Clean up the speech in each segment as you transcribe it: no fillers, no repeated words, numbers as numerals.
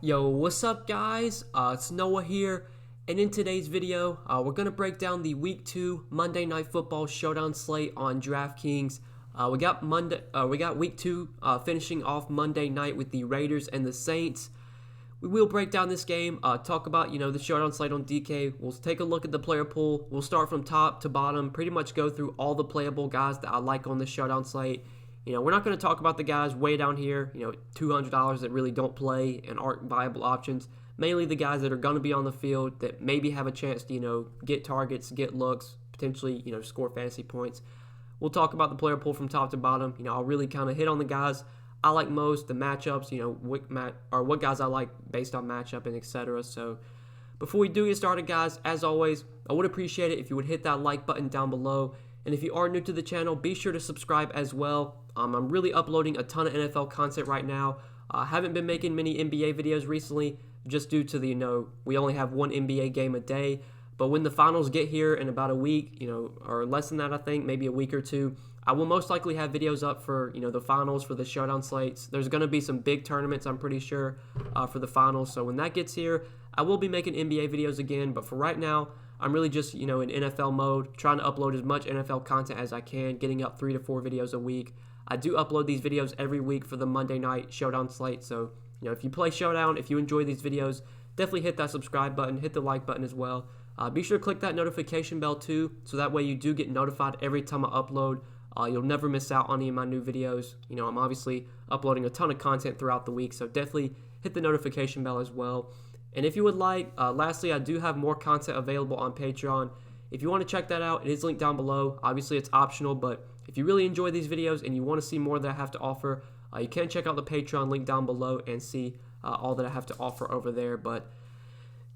Yo, what's up guys? It's Noah here, and in today's video, we're going to break down the Week 2 Monday Night Football Showdown slate on Draftkings. We got Week 2 finishing off Monday night with the Raiders and the Saints. We will break down this game, talk about, the Showdown slate on DK. We'll take a look at the player pool. We'll start from top to bottom, pretty much go through all the playable guys that I like on the Showdown slate. We're not going to talk about the guys way down here, $200 that really don't play and aren't viable options. Mainly the guys that are going to be on the field that maybe have a chance to, get targets, get looks, potentially, score fantasy points. We'll talk about the player pool from top to bottom. I'll really kind of hit on the guys I like most, the matchups, what guys I like based on matchup and etc. So before we do get started, guys, as always, I would appreciate it if you would hit that like button down below. And if you are new to the channel, be sure to subscribe as well. I'm really uploading a ton of NFL content right now. I haven't been making many NBA videos recently just due to the, we only have one NBA game a day. But when the finals get here in about a week, or less than that, I think, maybe a week or two, I will most likely have videos up for, the finals for the Showdown slates. There's going to be some big tournaments, I'm pretty sure, for the finals. So when that gets here, I will be making NBA videos again. But for right now, I'm really just, in NFL mode, trying to upload as much NFL content as I can, getting up 3 to 4 videos a week. I do upload these videos every week for the Monday night Showdown slate. So, if you play Showdown, if you enjoy these videos, definitely hit that subscribe button, hit the like button as well. Be sure to click that notification bell too, so that way you do get notified every time I upload. You'll never miss out on any of my new videos. I'm obviously uploading a ton of content throughout the week, so definitely hit the notification bell as well. And if you would like, lastly, I do have more content available on Patreon. If you want to check that out, it is linked down below. Obviously, it's optional, but if you really enjoy these videos and you want to see more that I have to offer, you can check out the Patreon link down below and see all that I have to offer over there. But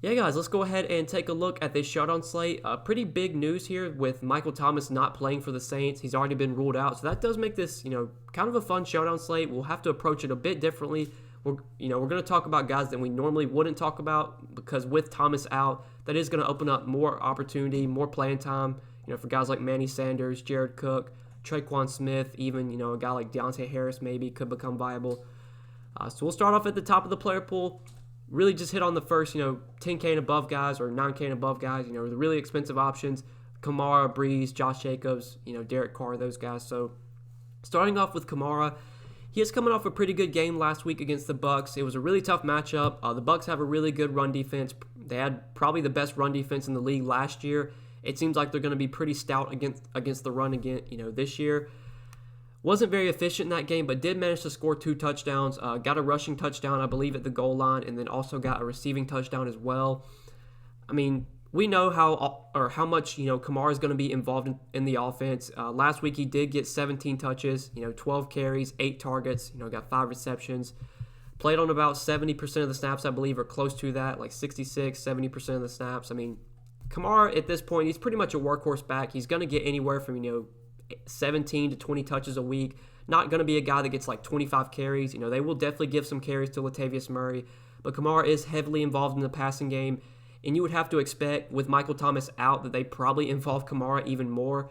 yeah, guys, let's go ahead and take a look at this Showdown slate. Pretty big news here with Michael Thomas not playing for the Saints. He's already been ruled out, so that does make this, kind of a fun Showdown slate. We'll have to approach it a bit differently. We're going to talk about guys that we normally wouldn't talk about because with Thomas out, that is going to open up more opportunity, more playing time, for guys like Manny Sanders, Jared Cook, Traquan Smith, even, a guy like Deontay Harris maybe could become viable. So we'll start off at the top of the player pool. Really just hit on the first, 10K and above guys or 9K and above guys, the really expensive options. Kamara, Breeze, Josh Jacobs, Derek Carr, those guys. So starting off with Kamara, he is coming off a pretty good game last week against the Bucs. It was a really tough matchup. The Bucs have a really good run defense. They had probably the best run defense in the league last year. It seems like they're going to be pretty stout against the run again, this year. Wasn't very efficient in that game, but did manage to score 2 touchdowns. Got a rushing touchdown, I believe, at the goal line, and then also got a receiving touchdown as well. I mean, we know how much Kamara is going to be involved in the offense. Last week he did get 17 touches, 12 carries, 8 targets, got 5 receptions. Played on about 70% of the snaps, I believe, or close to that, like 66, 70% of the snaps. I mean, Kamara at this point, he's pretty much a workhorse back. He's going to get anywhere from 17 to 20 touches a week. Not going to be a guy that gets like 25 carries. They will definitely give some carries to Latavius Murray, but Kamara is heavily involved in the passing game. And you would have to expect with Michael Thomas out that they probably involve Kamara even more.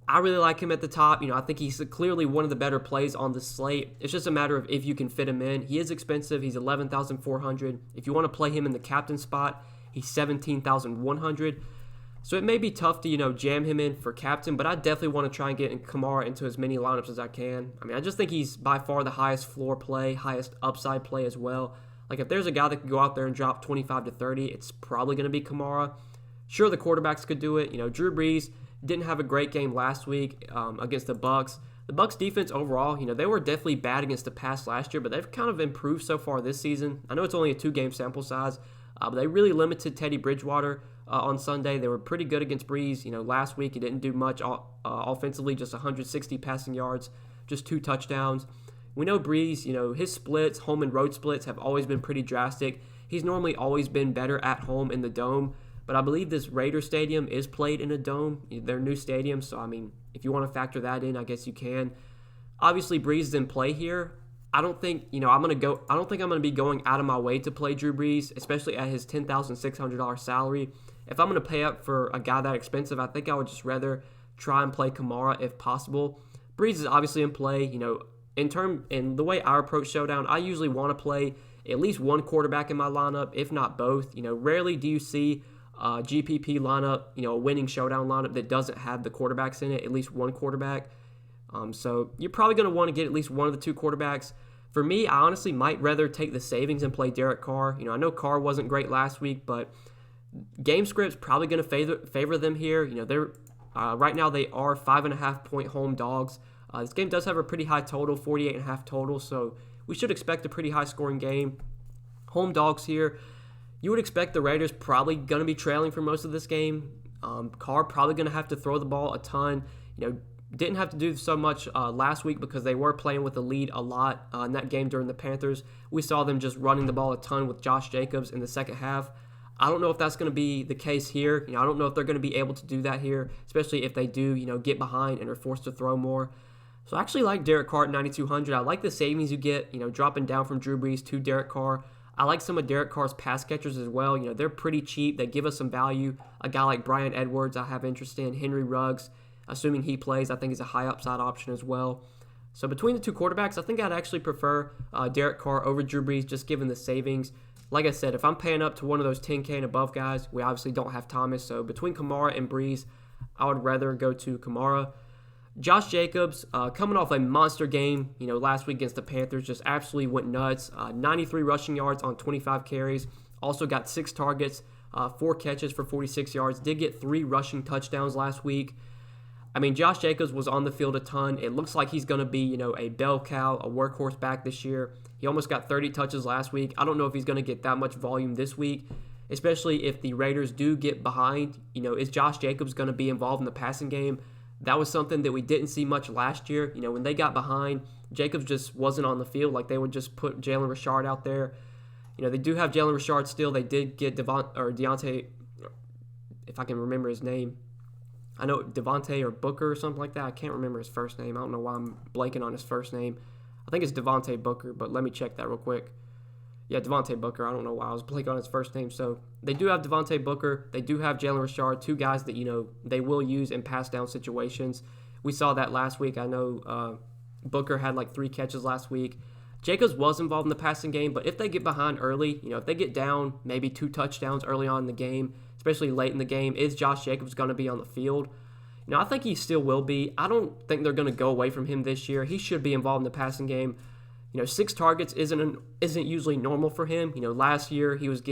I really like him at the top. I think he's clearly one of the better plays on the slate. It's just a matter of if you can fit him in. He is expensive. He's $11,400. If you want to play him in the captain spot, he's $17,100. So it may be tough to, jam him in for captain, but I definitely want to try and get Kamara into as many lineups as I can. I mean, I just think he's by far the highest floor play, highest upside play as well. Like, if there's a guy that can go out there and drop 25 to 30, it's probably going to be Kamara. Sure, the quarterbacks could do it. Drew Brees didn't have a great game last week against the Bucs. The Bucs defense overall, they were definitely bad against the pass last year, but they've kind of improved so far this season. I know it's only a 2-game sample size, but they really limited Teddy Bridgewater on Sunday. They were pretty good against Brees. Last week he didn't do much offensively, just 160 passing yards, just 2 touchdowns. We know Brees, his splits, home and road splits, have always been pretty drastic. He's normally always been better at home in the dome, but I believe this Raider stadium is played in a dome, their new stadium, so I mean, if you want to factor that in, I guess you can. Obviously, Brees is in play here. I don't think, I'm going to be going out of my way to play Drew Brees, especially at his $10,600 salary. If I'm going to pay up for a guy that expensive, I think I would just rather try and play Kamara if possible. Brees is obviously in play, in the way I approach Showdown, I usually want to play at least one quarterback in my lineup, if not both. Rarely do you see a GPP lineup, a winning showdown lineup that doesn't have the quarterbacks in it, at least one quarterback. So you're probably going to want to get at least one of the two quarterbacks. For me, I honestly might rather take the savings and play Derek Carr. I know Carr wasn't great last week, but game script's probably going to favor them here. They're right now they are 5.5-point home dogs. This game does have a pretty high total, 48.5 total, so we should expect a pretty high scoring game. Home dogs here. You would expect the Raiders probably going to be trailing for most of this game. Carr probably going to have to throw the ball a ton. Didn't have to do so much last week because they were playing with the lead a lot in that game during the Panthers. We saw them just running the ball a ton with Josh Jacobs in the second half. I don't know if that's going to be the case here. I don't know if they're going to be able to do that here, especially if they do, get behind and are forced to throw more. So I actually like Derek Carr at 9,200. I like the savings you get, dropping down from Drew Brees to Derek Carr. I like some of Derek Carr's pass catchers as well. They're pretty cheap. They give us some value. A guy like Bryan Edwards I have interest in. Henry Ruggs, assuming he plays, I think is a high upside option as well. So between the two quarterbacks, I think I'd actually prefer Derek Carr over Drew Brees, just given the savings. Like I said, if I'm paying up to one of those 10K and above guys, we obviously don't have Thomas. So between Kamara and Brees, I would rather go to Kamara. Josh Jacobs, coming off a monster game, last week against the Panthers, just absolutely went nuts. 93 rushing yards on 25 carries. Also got 6 targets, 4 catches for 46 yards. Did get 3 rushing touchdowns last week. Josh Jacobs was on the field a ton. It looks like he's going to be, a bell cow, a workhorse back this year. He almost got 30 touches last week. I don't know if he's going to get that much volume this week, especially if the Raiders do get behind. Is Josh Jacobs going to be involved in the passing game? That was something that we didn't see much last year. When they got behind, Jacobs just wasn't on the field. Like, they would just put Jalen Richard out there. They do have Jalen Richard still. They did get Deontay, if I can remember his name. I know Devontae or Booker or something like that. I can't remember his first name. I don't know why I'm blanking on his first name. I think it's Devontae Booker, but let me check that real quick. Yeah, Devontae Booker. I don't know why I was blanking on his first name. So they do have Devontae Booker. They do have Jalen Richard, two guys that, they will use in pass down situations. We saw that last week. I know Booker had like 3 catches last week. Jacobs was involved in the passing game, but if they get behind early, if they get down maybe 2 touchdowns early on in the game, especially late in the game, is Josh Jacobs going to be on the field? I think he still will be. I don't think they're going to go away from him this year. He should be involved in the passing game. 6 targets isn't usually normal for him. Last year he was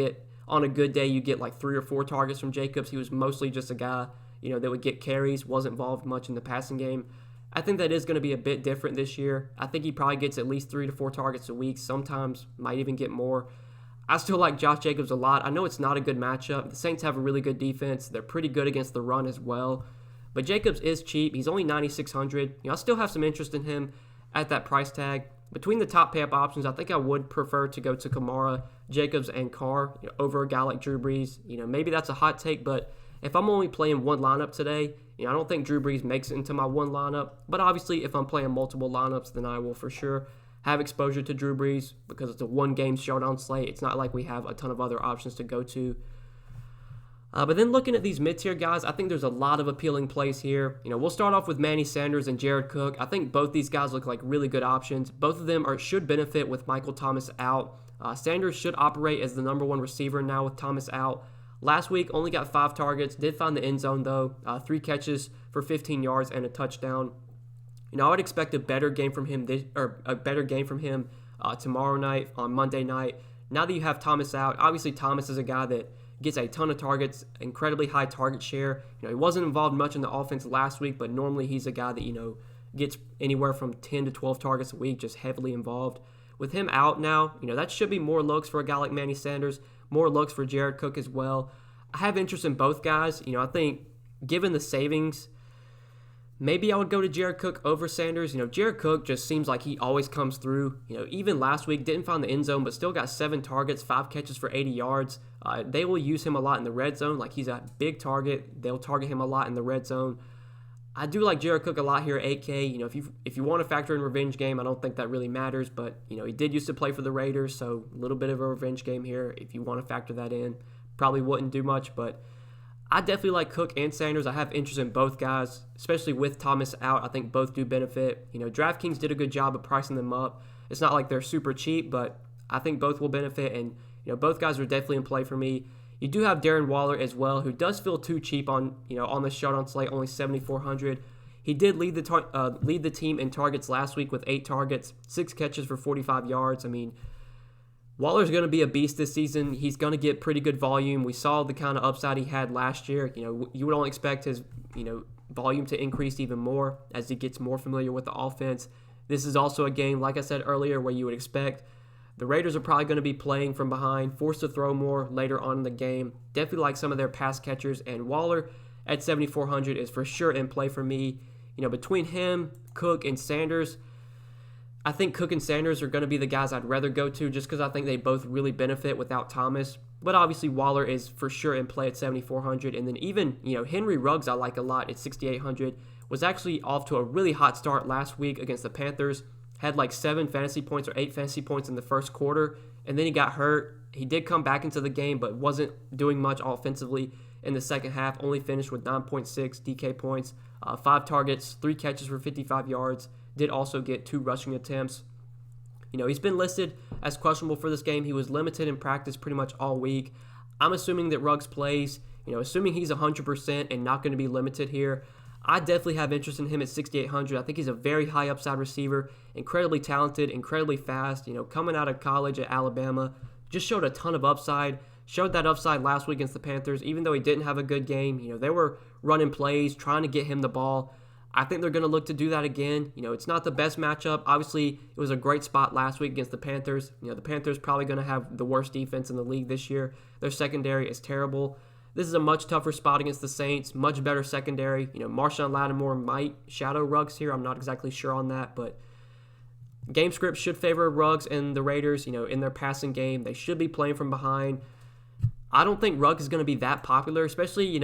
on a good day you get like 3 or 4 targets from Jacobs. He was mostly just a guy, that would get carries, wasn't involved much in the passing game. I think that is going to be a bit different this year. I think he probably gets at least 3 to 4 targets a week, sometimes might even get more. I still like Josh Jacobs a lot. I know it's not a good matchup. The Saints have a really good defense. They're pretty good against the run as well. But Jacobs is cheap. He's only 9,600. I still have some interest in him at that price tag. Between the top pay-up options, I think I would prefer to go to Kamara, Jacobs, and Carr over a guy like Drew Brees. Maybe that's a hot take, but if I'm only playing one lineup today, I don't think Drew Brees makes it into my one lineup. But obviously, if I'm playing multiple lineups, then I will for sure have exposure to Drew Brees because it's a one-game showdown slate. It's not like we have a ton of other options to go to. But then looking at these mid-tier guys, I think there's a lot of appealing plays here. We'll start off with Manny Sanders and Jared Cook. I think both these guys look like really good options. Both of them should benefit with Michael Thomas out. Sanders should operate as the number 1 receiver now with Thomas out. Last week, only got 5 targets. Did find the end zone, though. 3 catches for 15 yards and a touchdown. I would expect a better game from him tomorrow night, on Monday night. Now that you have Thomas out, obviously Thomas is a guy that gets a ton of targets, incredibly high target share. He wasn't involved much in the offense last week, but normally he's a guy that, gets anywhere from 10 to 12 targets a week, just heavily involved. With him out now, that should be more looks for a guy like Manny Sanders, more looks for Jared Cook as well. I have interest in both guys. I think given the savings, maybe I would go to Jared Cook over Sanders. Jared Cook just seems like he always comes through. Even last week, didn't find the end zone, but still got 7 targets, 5 catches for 80 yards. They will use him a lot in the red zone. Like, he's a big target. They'll target him a lot in the red zone. I do like Jared Cook a lot here at 8K. If you want to factor in revenge game, I don't think that really matters. But, he did used to play for the Raiders, so a little bit of a revenge game here. If you want to factor that in, probably wouldn't do much, but I definitely like Cook and Sanders. I have interest in both guys, especially with Thomas out. I think both do benefit. Draftkings did a good job of pricing them up. It's not like they're super cheap, but I think both will benefit, and both guys are definitely in play for me. You do have Darren Waller as well, who does feel too cheap on on the Showdown slate, only 7,400. He did lead the team in targets last week with 8 targets, 6 catches for 45 yards. I mean, Waller's going to be a beast this season. He's going to get pretty good volume. We saw the kind of upside he had last year. You would only expect his volume to increase even more as he gets more familiar with the offense. This is also a game, like I said earlier, where you would expect the Raiders are probably going to be playing from behind, forced to throw more later on in the game. Definitely like some of their pass catchers, and Waller at 7,400 is for sure in play for me. Between him, Cook, and Sanders, I think Cook and Sanders are going to be the guys I'd rather go to just because I think they both really benefit without Thomas. But obviously Waller is for sure in play at 7,400. And then even, Henry Ruggs I like a lot at 6,800. Was actually off to a really hot start last week against the Panthers. Had like 7 fantasy points or 8 fantasy points in the first quarter. And then he got hurt. He did come back into the game, but wasn't doing much offensively in the second half. Only finished with 9.6 DK points, 5 targets, 3 catches for 55 yards. Did also get 2 rushing attempts. He's been listed as questionable for this game. He was limited in practice pretty much all week. I'm assuming that Ruggs plays, assuming he's 100% and not going to be limited here. I definitely have interest in him at 6,800. I think he's a very high upside receiver, incredibly talented, incredibly fast. Coming out of college at Alabama, just showed a ton of upside. Showed that upside last week against the Panthers, even though he didn't have a good game. They were running plays, trying to get him the ball. I think they're going to look to do that again. It's not the best matchup. Obviously, it was a great spot last week against the Panthers. The Panthers probably going to have the worst defense in the league this year. Their secondary is terrible. This is a much tougher spot against the Saints, much better secondary. Marshawn Lattimore might shadow Ruggs here. I'm not exactly sure on that, but game script should favor Ruggs and the Raiders, in their passing game. They should be playing from behind. I don't think Ruggs is going to be that popular, especially,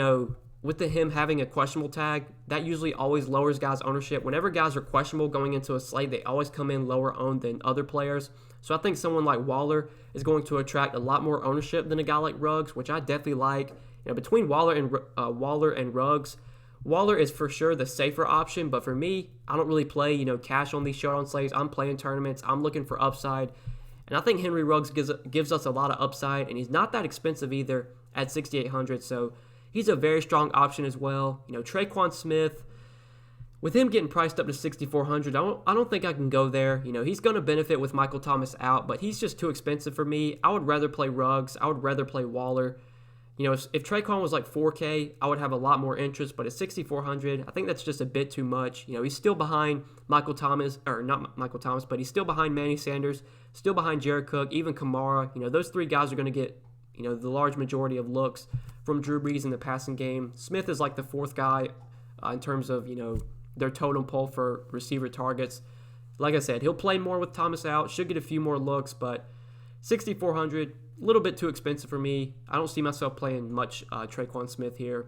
with him having a questionable tag. That usually always lowers guys' ownership. Whenever guys are questionable going into a slate, they always come in lower owned than other players. So I think someone like Waller is going to attract a lot more ownership than a guy like Ruggs, which I definitely like. Between Waller and Ruggs, Waller is for sure the safer option, but for me, I don't really play, cash on these showdown slates. I'm playing tournaments. I'm looking for upside. And I think Henry Ruggs gives us a lot of upside, and he's not that expensive either at 6,800. So he's a very strong option as well. Traquan Smith, with him getting priced up to 6,400, I don't think I can go there. He's going to benefit with Michael Thomas out, but he's just too expensive for me. I would rather play Ruggs. I would rather play Waller. If Traquan was like 4K, I would have a lot more interest, but at 6,400, I think that's just a bit too much. He's still behind Michael Thomas, or not Michael Thomas, but he's still behind Manny Sanders, still behind Jared Cook, even Kamara. Those 3 guys are going to get, the large majority of looks from Drew Brees in the passing game. Smith is like the 4th guy in terms of, their totem pole for receiver targets. Like I said, he'll play more with Thomas out, should get a few more looks, but 6,400, a little bit too expensive for me. I don't see myself playing much Traquan Smith here.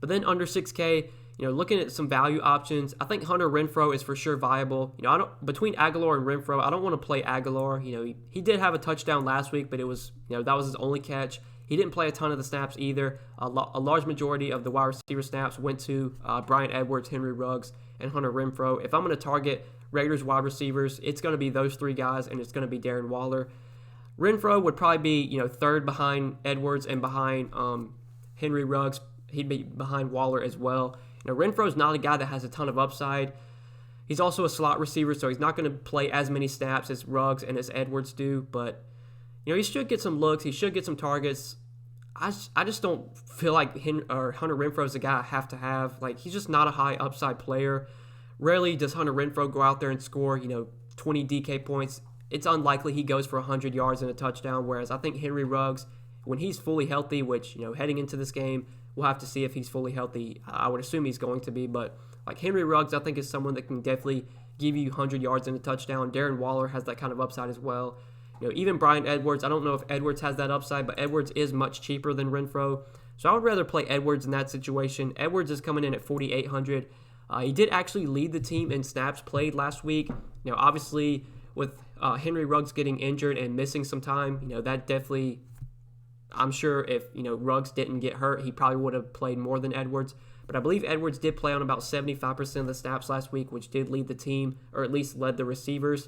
But then under 6K, looking at some value options, I think Hunter Renfrow is for sure viable. Between Aguilar and Renfrow, I don't want to play Aguilar. He did have a touchdown last week, but it was, that was his only catch. He didn't play a ton of the snaps either. A large majority of the wide receiver snaps went to Bryan Edwards, Henry Ruggs, and Hunter Renfrow. If I'm going to target Raiders wide receivers, it's going to be those 3 guys, and it's going to be Darren Waller. Renfrow would probably be, 3rd behind Edwards and behind Henry Ruggs. He'd be behind Waller as well. Renfro's not a guy that has a ton of upside. He's also a slot receiver, so he's not going to play as many snaps as Ruggs and as Edwards do, but he should get some looks. He should get some targets. I just don't feel like Hunter Renfrow is a guy I have to have. Like, he's just not a high upside player. Rarely does Hunter Renfrow go out there and score, 20 DK points. It's unlikely he goes for 100 yards and a touchdown, whereas I think Henry Ruggs, when he's fully healthy, which, heading into this game, we'll have to see if he's fully healthy. I would assume he's going to be, but like Henry Ruggs, I think is someone that can definitely give you 100 yards and a touchdown. Darren Waller has that kind of upside as well. Even Bryan Edwards, I don't know if Edwards has that upside, but Edwards is much cheaper than Renfrow. So I would rather play Edwards in that situation. Edwards is coming in at 4,800. He did actually lead the team in snaps played last week. Obviously with Henry Ruggs getting injured and missing some time, that definitely, I'm sure if, Ruggs didn't get hurt, he probably would have played more than Edwards. But I believe Edwards did play on about 75% of the snaps last week, which did lead the team, or at least led the receivers.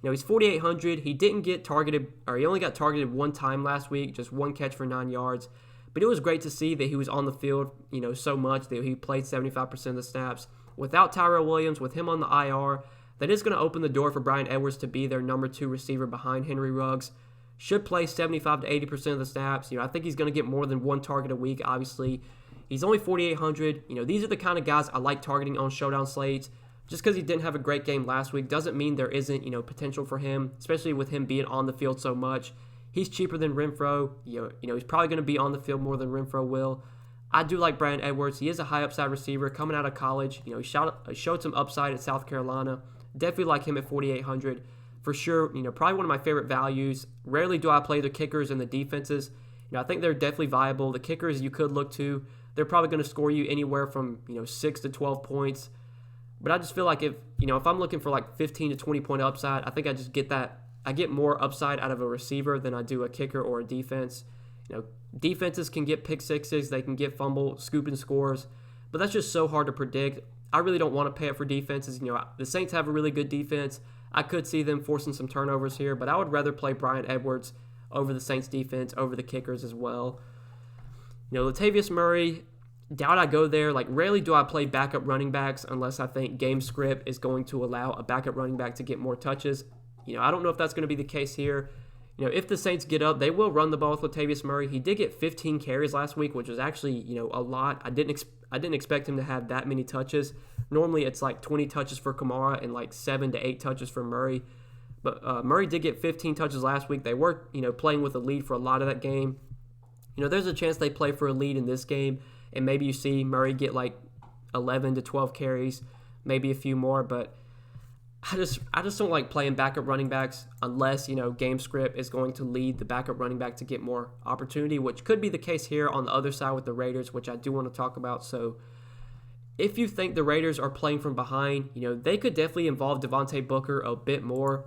He's 4,800. He didn't get targeted, or he only got targeted one time last week, just one catch for 9 yards. But it was great to see that he was on the field, so much that he played 75% of the snaps. Without Tyrell Williams, with him on the IR, that is going to open the door for Bryan Edwards to be their number 2 receiver behind Henry Ruggs. Should play 75 to 80% of the snaps. I think he's going to get more than one target a week, obviously. He's only 4,800. These are the kind of guys I like targeting on Showdown slates. Just because he didn't have a great game last week doesn't mean there isn't, potential for him, especially with him being on the field so much. He's cheaper than Renfrow. He's probably going to be on the field more than Renfrow will. I do like Bryan Edwards. He is a high upside receiver coming out of college. He showed some upside at South Carolina. Definitely like him at 4,800 for sure. Probably one of my favorite values. Rarely do I play the kickers and the defenses. I think they're definitely viable. The kickers you could look to. They're probably going to score you anywhere from 6 to 12 points. But I just feel like if I'm looking for like 15 to 20 point upside, I think I just get that. I get more upside out of a receiver than I do a kicker or a defense. Defenses can get pick sixes, they can get fumble, scooping scores, but that's just so hard to predict. I really don't want to pay up for defenses. The Saints have a really good defense. I could see them forcing some turnovers here, but I would rather play Bryan Edwards over the Saints defense, over the kickers as well. Latavius Murray, doubt I go there. Like, rarely do I play backup running backs unless I think game script is going to allow a backup running back to get more touches. I don't know if that's going to be the case here. If the Saints get up, they will run the ball with Latavius Murray. He did get 15 carries last week, which was actually, a lot. I didn't expect him to have that many touches. Normally, it's like 20 touches for Kamara and like 7 to 8 touches for Murray. But Murray did get 15 touches last week. They were, playing with a lead for a lot of that game. There's a chance they play for a lead in this game, and maybe you see Murray get like 11 to 12 carries, maybe a few more, but I just don't like playing backup running backs unless, game script is going to lead the backup running back to get more opportunity, which could be the case here on the other side with the Raiders, which I do want to talk about. So if you think the Raiders are playing from behind, they could definitely involve Devontae Booker a bit more.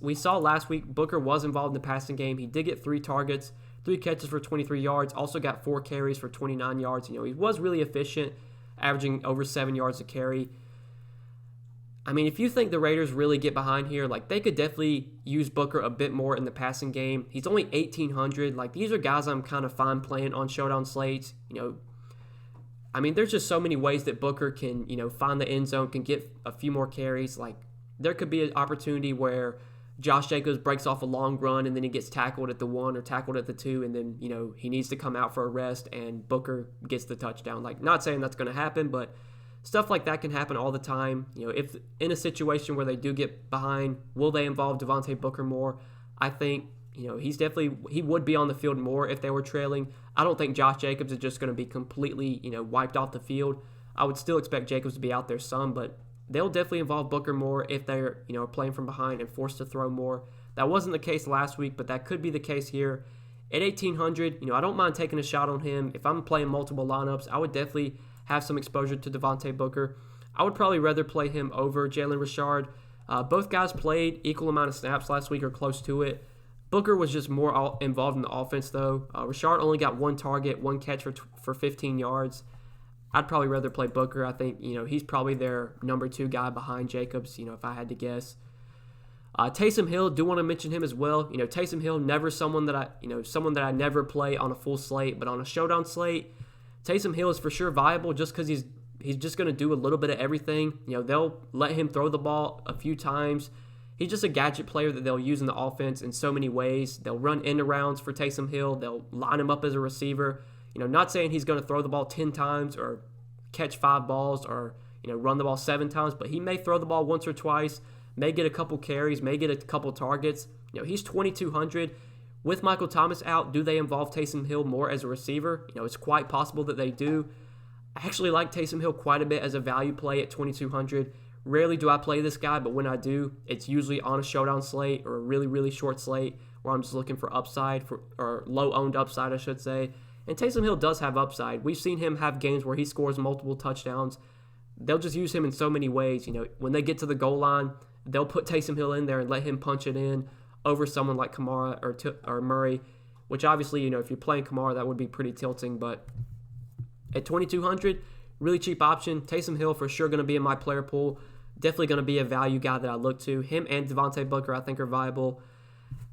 We saw last week Booker was involved in the passing game. He did get 3 targets, 3 catches for 23 yards, also got 4 carries for 29 yards. He was really efficient, averaging over 7 yards a carry. I mean, if you think the Raiders really get behind here, like, they could definitely use Booker a bit more in the passing game. He's only 1,800. Like, these are guys I'm kind of fine playing on Showdown slates. I mean, there's just so many ways that Booker can, find the end zone, can get a few more carries. Like, there could be an opportunity where Josh Jacobs breaks off a long run and then he gets tackled at the 1 or tackled at the 2, and then, he needs to come out for a rest and Booker gets the touchdown. Like, not saying that's going to happen, but stuff like that can happen all the time. If in a situation where they do get behind, will they involve Devontae Booker more? I think, he would be on the field more if they were trailing. I don't think Josh Jacobs is just going to be completely, wiped off the field. I would still expect Jacobs to be out there some, but they'll definitely involve Booker more if they're, playing from behind and forced to throw more. That wasn't the case last week, but that could be the case here. At 1,800, I don't mind taking a shot on him. If I'm playing multiple lineups, I would definitely have some exposure to Devontae Booker. I would probably rather play him over Jalen Richard. Both guys played equal amount of snaps last week or close to it. Booker was just more involved in the offense, though. Richard only got 1 target, 1 catch for 15 yards. I'd probably rather play Booker. I think, he's probably their number 2 guy behind Jacobs, if I had to guess. Taysom Hill, do want to mention him as well. Taysom Hill, never someone that I never play on a full slate, but on a Showdown slate, Taysom Hill is for sure viable just because he's just going to do a little bit of everything. They'll let him throw the ball a few times. He's just a gadget player that they'll use in the offense in so many ways. They'll run end arounds for Taysom Hill. They'll line him up as a receiver. Not saying he's going to throw the ball 10 times or catch 5 balls or, run the ball 7 times, but he may throw the ball once or twice, may get a couple carries, may get a couple targets. He's 2,200. With Michael Thomas out, do they involve Taysom Hill more as a receiver? It's quite possible that they do. I actually like Taysom Hill quite a bit as a value play at 2,200. Rarely do I play this guy, but when I do, it's usually on a Showdown slate or a really, really short slate where I'm just looking for upside, or low-owned upside, I should say. And Taysom Hill does have upside. We've seen him have games where he scores multiple touchdowns. They'll just use him in so many ways. When they get to the goal line, they'll put Taysom Hill in there and let him punch it in over someone like Kamara or Murray, which obviously, if you're playing Kamara, that would be pretty tilting. But at 2,200, really cheap option. Taysom Hill for sure going to be in my player pool. definitely going to be a value guy that I look to. Him and Devontae Booker, I think, are viable.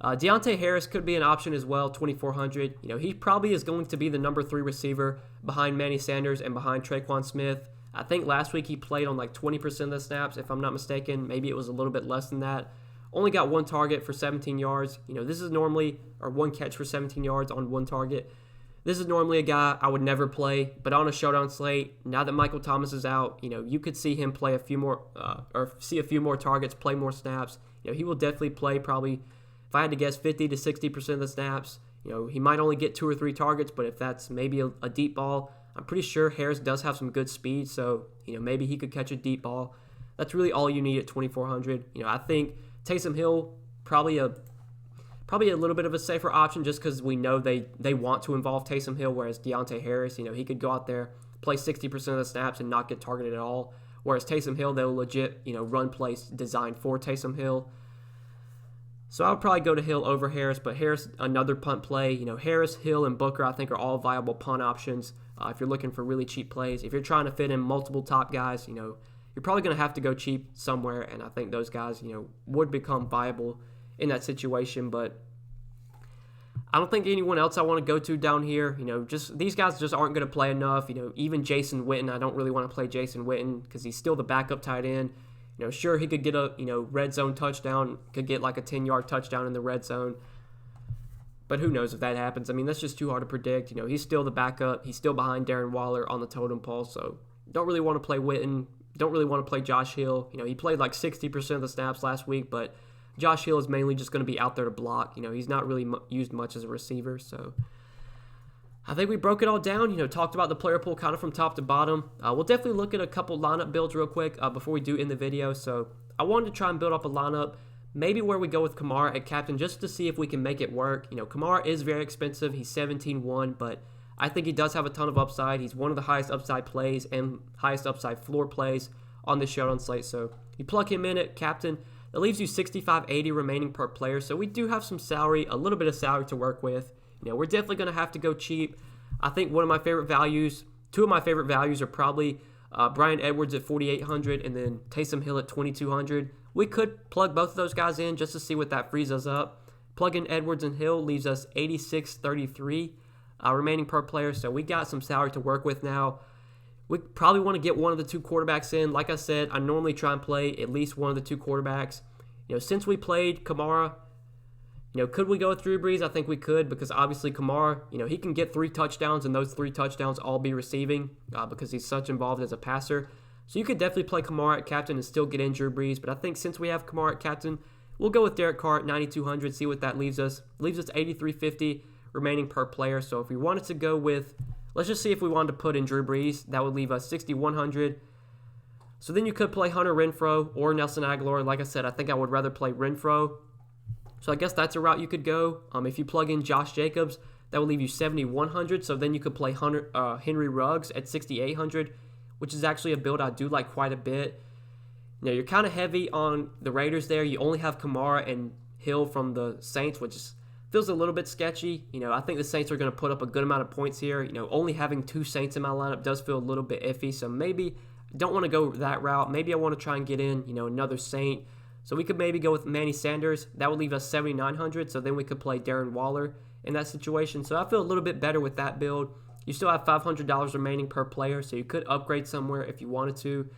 Deontay Harris could be an option as well, 2,400. He probably is going to be the number 3 receiver behind Manny Sanders and behind Traquan Smith. I think last week he played on like 20% of the snaps, if I'm not mistaken. Maybe it was a little bit less than that. Only got 1 target for 17 yards. This is normally, or 1 catch for 17 yards on 1 target. This is normally a guy I would never play, but on a showdown slate, now that Michael Thomas is out, you could see him play a few more, or see a few more targets, play more snaps. He will definitely play probably, if I had to guess, 50 to 60% of the snaps. He might only get 2 or 3 targets, but if that's maybe a deep ball, I'm pretty sure Harris does have some good speed, so maybe he could catch a deep ball. That's really all you need at 2,400. I think Taysom Hill probably a little bit of a safer option just because we know they want to involve Taysom Hill, whereas Deontay Harris, he could go out there, play 60% of the snaps and not get targeted at all. Whereas Taysom Hill, they'll legit, run plays designed for Taysom Hill. So I would probably go to Hill over Harris, but Harris, another punt play. Harris, Hill, and Booker, I think, are all viable punt options if you're looking for really cheap plays. If you're trying to fit in multiple top guys, you're probably going to have to go cheap somewhere, and I think those guys, would become viable in that situation. But I don't think anyone else I want to go to down here. Just these guys just aren't going to play enough. Even Jason Witten, I don't really want to play Jason Witten because he's still the backup tight end. Sure, he could get a, red zone touchdown, could get like a 10-yard touchdown in the red zone. But who knows if that happens. I mean, that's just too hard to predict. He's still the backup. He's still behind Darren Waller on the totem pole. So don't really want to play Witten. Don't really want to play Josh Hill. He played like 60% of the snaps last week, but Josh Hill is mainly just going to be out there to block. He's not really used much as a receiver. So I think we broke it all down, talked about the player pool kind of from top to bottom. We'll definitely look at a couple lineup builds real quick before we do end the video. So I wanted to try and build up a lineup, maybe where we go with Kamara at captain, just to see if we can make it work. Kamara is very expensive. He's 17-1, but I think he does have a ton of upside. He's one of the highest upside plays and highest upside floor plays on this showdown slate. So you plug him in at captain. That leaves you 65.80 remaining per player. So we do have some salary, a little bit of salary to work with. We're definitely going to have to go cheap. I think two of my favorite values are probably Bryan Edwards at 4,800 and then Taysom Hill at 2,200. We could plug both of those guys in just to see what that frees us up. Plug in Edwards and Hill leaves us 86.33 remaining per player. So we got some salary to work with now. We probably want to get one of the 2 quarterbacks in. Like I said, I normally try and play at least one of the 2 quarterbacks. Since we played Kamara, could we go with Drew Brees? I think we could, because obviously Kamara, he can get 3 touchdowns, and those 3 touchdowns all be receiving because he's such involved as a passer. So you could definitely play Kamara at captain and still get in Drew Brees. But I think since we have Kamara at captain, we'll go with Derek Carr at 9,200, see what that leaves us. Leaves us 8,350 remaining per player. So if we wanted to go with, let's just see if we wanted to put in Drew Brees, that would leave us 6,100. So then you could play Hunter Renfrow or Nelson Aguilar. Like I said, I think I would rather play Renfrow. So I guess that's a route you could go. If you plug in Josh Jacobs, that will leave you 7,100. So then you could play Henry Ruggs at 6,800, which is actually a build I do like quite a bit. You're kind of heavy on the Raiders there. You only have Kamara and Hill from the Saints, which feels a little bit sketchy. I think the Saints are going to put up a good amount of points here. Only having 2 Saints in my lineup does feel a little bit iffy. So maybe don't want to go that route. Maybe I want to try and get in, another Saint. So we could maybe go with Manny Sanders. That would leave us 7,900. So then we could play Darren Waller in that situation. So I feel a little bit better with that build. You still have $500 remaining per player, so you could upgrade somewhere if you wanted to.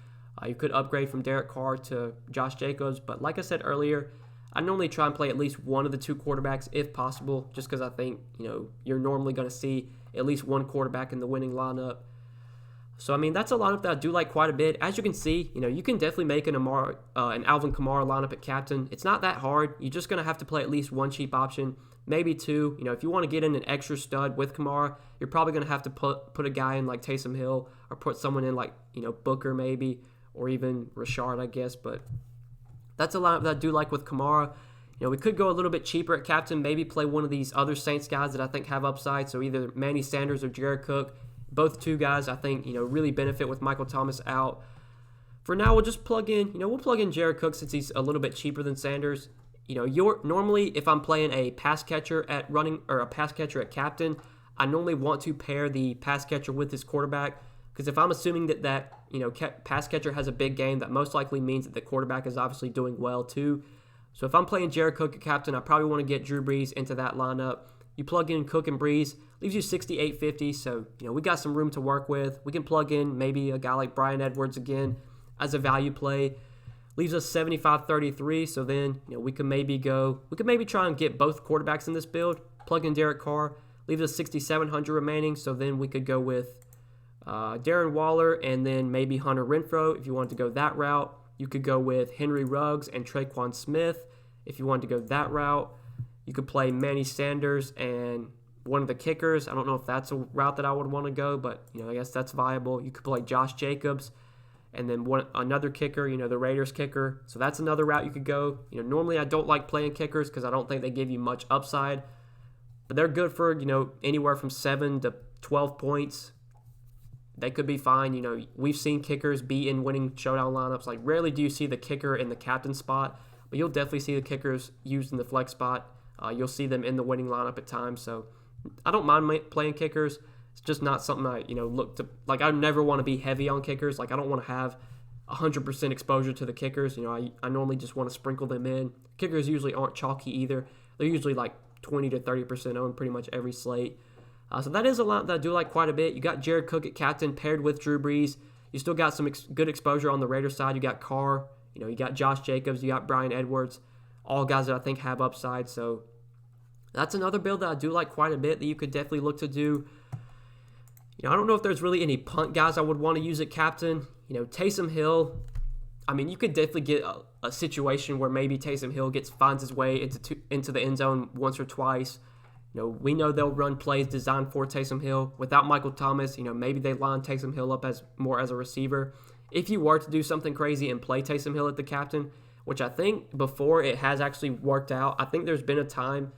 You could upgrade from Derek Carr to Josh Jacobs. But like I said earlier, I normally try and play at least one of the 2 quarterbacks if possible, just because I think, you're normally going to see at least one quarterback in the winning lineup. So, I mean, that's a lineup that I do like quite a bit. As you can see, you can definitely make an Alvin Kamara lineup at captain. It's not that hard. You're just going to have to play at least 1 cheap option, maybe 2. If you want to get in an extra stud with Kamara, you're probably going to have to put a guy in like Taysom Hill or put someone in like, Booker maybe, or even Rashard, I guess. But that's a lineup that I do like with Kamara. We could go a little bit cheaper at captain, maybe play one of these other Saints guys that I think have upside. So either Manny Sanders or Jared Cook. Both 2 guys I think, really benefit with Michael Thomas out. For now, we'll just plug in, we'll plug in Jared Cook since he's a little bit cheaper than Sanders. Normally if I'm playing a pass catcher at running or a pass catcher at captain, I normally want to pair the pass catcher with his quarterback, because if I'm assuming that pass catcher has a big game, that most likely means that the quarterback is obviously doing well too. So if I'm playing Jared Cook at captain, I probably want to get Drew Brees into that lineup. You plug in Cook and Brees, leaves you 6,850. So, we got some room to work with. We can plug in maybe a guy like Bryan Edwards again as a value play. Leaves us 75,33. So then, we can maybe try and get both quarterbacks in this build. Plug in Derek Carr, leaves us 6,700 remaining. So then we could go with Darren Waller and then maybe Hunter Renfrow if you wanted to go that route. You could go with Henry Ruggs and Traquan Smith if you wanted to go that route. You could play Manny Sanders and one of the kickers. I don't know if that's a route that I would want to go, but I guess that's viable. You could play Josh Jacobs and then another kicker, the Raiders kicker. So that's another route you could go. Normally I don't like playing kickers because I don't think they give you much upside, but they're good for anywhere from 7 to 12 points. They could be fine. We've seen kickers be in winning showdown lineups. Like, rarely do you see the kicker in the captain spot, but you'll definitely see the kickers used in the flex spot. You'll see them in the winning lineup at times. So I don't mind playing kickers. It's just not something I, look to. Like, I never want to be heavy on kickers. Like, I don't want to have 100% exposure to the kickers. I normally just want to sprinkle them in. Kickers usually aren't chalky either. They're usually like 20 to 30% owned pretty much every slate. So that is a lot that I do like quite a bit. You got Jared Cook at captain paired with Drew Brees. You still got some good exposure on the Raiders side. You got Carr. You got Josh Jacobs. You got Bryan Edwards. All guys that I think have upside. So that's another build that I do like quite a bit that you could definitely look to do. I don't know if there's really any punt guys I would want to use at captain. Taysom Hill. I mean, you could definitely get a situation where maybe Taysom Hill finds his way into the end zone once or twice. We know they'll run plays designed for Taysom Hill. Without Michael Thomas, maybe they line Taysom Hill up as a receiver. If you were to do something crazy and play Taysom Hill at the captain, which I think before it has actually worked out, I think there's been a time,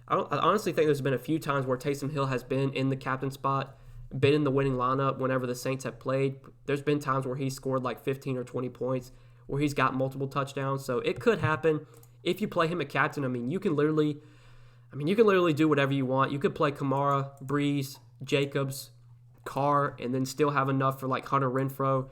I honestly think there's been a few times where Taysom Hill has been in the captain spot, been in the winning lineup whenever the Saints have played. There's been times where he's scored like 15 or 20 points, where he's got multiple touchdowns. So it could happen if you play him at captain. You can literally do whatever you want. You could play Kamara, Brees, Jacobs, Carr, and then still have enough for like Hunter Renfrow.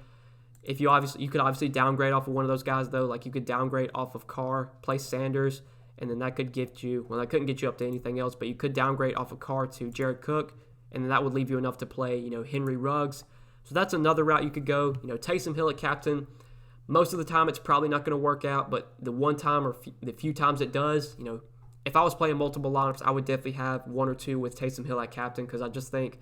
You could obviously downgrade off of one of those guys though. Like, you could downgrade off of Carr, play Sanders, and then that could get you. Well, that couldn't get you up to anything else, but you could downgrade off of Carr to Jared Cook, and then that would leave you enough to play, Henry Ruggs. So that's another route you could go. Taysom Hill at captain. Most of the time, it's probably not going to work out, but the one time or the few times it does, if I was playing multiple lineups, I would definitely have one or two with Taysom Hill at captain, because I just think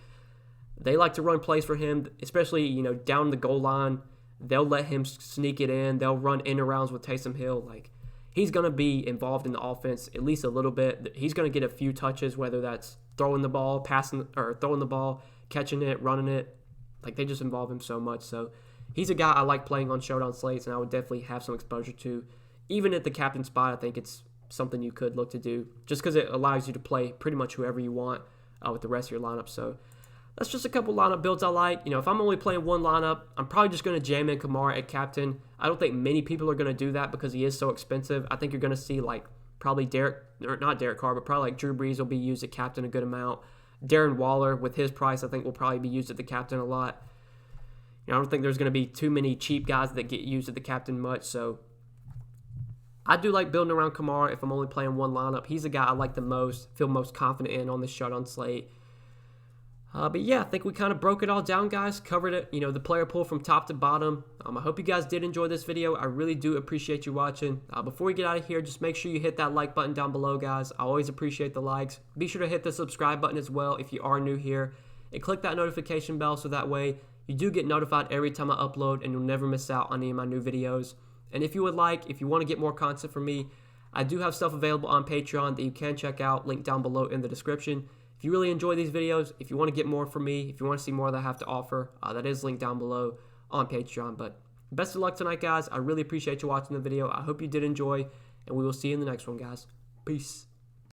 they like to run plays for him, especially, down the goal line. They'll let him sneak it in. They'll run in arounds with Taysom Hill. Like, he's going to be involved in the offense at least a little bit. He's going to get a few touches, whether that's throwing the ball, catching it, running it. Like, they just involve him so much. So he's a guy I like playing on showdown slates, and I would definitely have some exposure to. Even at the captain spot, I think it's something you could look to do, just because it allows you to play pretty much whoever you want with the rest of your lineup. So that's just a couple lineup builds I like. If I'm only playing one lineup, I'm probably just going to jam in Kamara at captain. I don't think many people are going to do that because he is so expensive. I think you're going to see probably not Derek Carr, but probably Drew Brees will be used at captain a good amount. Darren Waller, with his price, I think will probably be used at the captain a lot. I don't think there's going to be too many cheap guys that get used at the captain much. So I do like building around Kamara if I'm only playing one lineup. He's the guy I like the most, feel most confident in on this showdown slate. But yeah, I think we kind of broke it all down, guys. Covered it, the player pool from top to bottom. I hope you guys did enjoy this video. I really do appreciate you watching. Before we get out of here, just make sure you hit that like button down below, guys. I always appreciate the likes. Be sure to hit the subscribe button as well if you are new here. And click that notification bell so that way you do get notified every time I upload and you'll never miss out on any of my new videos. And if you want to get more content from me, I do have stuff available on Patreon that you can check out. Link down below in the description. If you really enjoy these videos, if you want to get more from me, if you want to see more that I have to offer, that is linked down below on Patreon. But best of luck tonight, guys. I really appreciate you watching the video. I hope you did enjoy, and we will see you in the next one, guys. Peace.